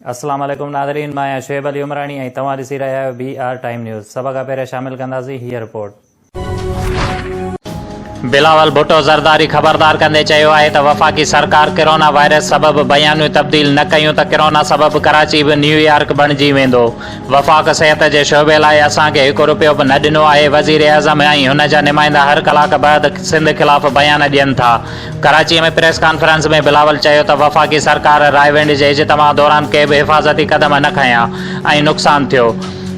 अस्सलाम वालेकुम नाज़रीन, मैं शुएब अली उमरानी ऐं तव्हां ॾिसी रहिया आहियो BR टाइम न्यूज़। सभ खां पहिरियों शामिल कंदासीं हीअ रिपोर्ट। बिलावल भुट्टो ज़रदारी ख़बरदार कंदे चयो आहे त वफ़ाक़ी सरकार कोरोना वायरस सबबि बयानियूं तब्दील न कयूं त कोरोना सबबि कराची बि न्यूयॉर्क बणिजी वेंदो। वफ़ाक़ सिहत जे शोबे लाइ असांखे हिकु रुपयो बि न ॾिनो आहे। वज़ीर आज़म ऐं हुन जा नुमाइंदा हर कलाक बैदि सिंध ख़िलाफ़ बयान ॾियनि था। कराची में प्रेस कॉन्फ्रेंस में बिलावल चयो त वफ़ाक़ी सरकार रायविंड जे इज्तिमा दौरान के बि हिफ़ाज़ती क़दम न खयां ऐं नुक़सानु थियो।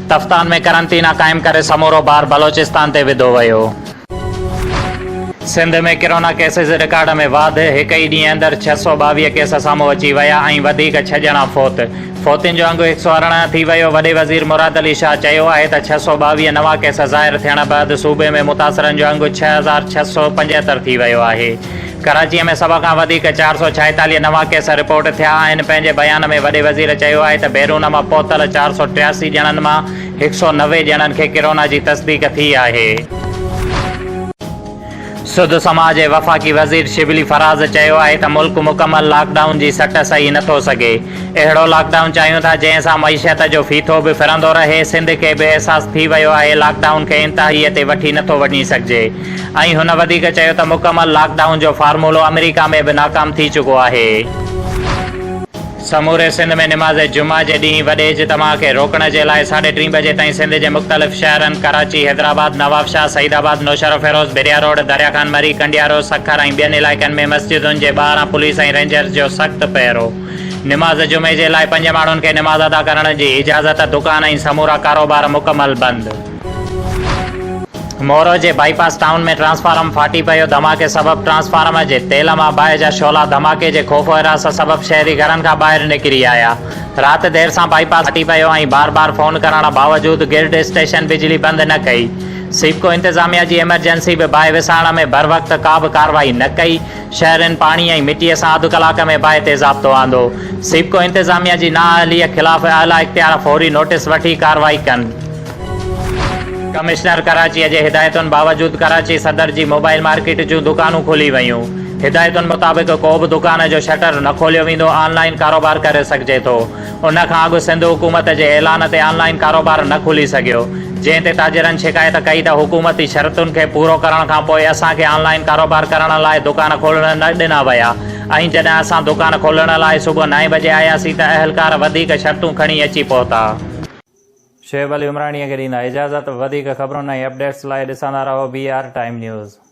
तफ्तान में करंटीना क़ाइमु करे समूरो भार बलोचिस्तान ते विधो वियो। सिंध में कोरोना केसिस रिकॉर्ड में वाधि। हिक ई ॾींहुं अंदरि 622 केस साम्हूं अची विया ऐं वधीक 6 ॼणा फ़ौतियुनि जो अंगु 118 थी वियो। वॾे वज़ीर मुराद अली शाह चयो आहे त 622 नवां केस ज़ाहिर थियण बैदि सूबे में मुतासिरनि जो अंगु 6675 थी वियो आहे। कराचीअ में सभ खां वधीक 446 नवां केस रिपोर्ट थिया आहिनि। पंहिंजे बयान में वॾे वज़ीर चयो आहे त बैरून मां पहुतल 483 ॼणनि मां 190 ॼणनि खे कोरोना जी तस्दीक थी आहे। सुध समाज जे वफ़ाक़ी वज़ीर शिबली फराज़ चयो आहे त मुल्क मुकमल लॉकडाउन जी सट सही नथो सघे। अहिड़ो लॉकडाउन चाहियूं था जंहिंसां मईशत जो फीथो बि फिरंदो रहे। सिंध खे बि अहसासु थी वियो आहे लॉकडाउन खे इंतिहाईअ ते वठी नथो वञी सघिजे ऐं हुन वधीक चयो त मुकमल लॉकडाउन जो फार्मूलो अमेरिका में बि नाकाम थी चुको आहे। समूरे सिंध में नमाज़ जुमा जे ॾींहुं वॾे इज्तिमा खे रोकण जे लाइ 3:30 बजे ताईं सिंध जे मुख़्तलिफ़ शहरनि कराची, हैदराबाद, नवाबशाह, सईदाबाद, नौशहर फ़िरोज़, बिरिया रोड, दरिया खान मरी, कंडिया रोड, सखर ऐं ॿियनि इलाइक़नि में मस्जिदुनि जे ॿाहिरां पुलिस ऐं रेंजर्स जो सख़्तु पहिरो। नमाज़ जुमे जे लाइ 5 माण्हुनि खे नमाज़ अदा करण जी इजाज़त। दुकान ऐं समूरा कारोबार मुकमल बंदि। मोरो जे बाईपास टाउन में ट्रांसफार्मर फाटी पियो। धमाके सबबि ट्रांसफार्मर जे तेल मां बाहि जा शोला। धमाके जे ख़ौफ़ हिरास सबबि शहरी घरनि खां ॿाहिरि निकिरी आया। राति देर सां बाईपास फाटी पियो ऐं बार बार फ़ोन करण बावजूदि गिर्ड स्टेशन बिजली बंदि न कई। सिपको इंतज़ामिया जी एमरजेंसी बि बाहि विसाइण में बर वक़्त का बि कार्रवाई न कई। शहरनि पाणी ऐं मिटीअ सां अधु कलाक में बाहि ते ज़ाब्तो आंदो। सिपको इंतज़ामिया जी नाअहलीअ ख़िलाफ़ आला इख़्तियार फौरी नोटिस वठी कार्रवाई कनि। कमिश्नर कराचीअ जे हिदायतुनि बावजूदि कराची सदर जी मोबाइल मार्केट जूं दुकानूं खुली वयूं। हिदायतुनि मुताबिक़ को बि दुकान जो शटर न खोलियो वेंदो। ऑनलाइन कारोबार करे सघिजे थो। उन खां अॻु सिंध हुकूमत जे ऐलान ते ऑनलाइन कारोबार न खुली सघियो, जंहिं ते ताजिरनि शिकायत कई त हुकूमती शर्तुनि खे पूरो करण खां पोइ असांखे ऑनलाइन कारोबार करण लाइ दुकान खोलण न ॾिना विया ऐं जॾहिं असां दुकान खोलण लाइ सुबुह 9 बजे आयासीं त अहलकार वधीक शर्तूं खणी अची पहुता। शुएब अली उमराणीअ खे ॾींदा इजाज़त। वधीक ख़बरुनि ऐं अपडेट्स लाइ ॾिसंदा रहो BR टाइम न्यूज़।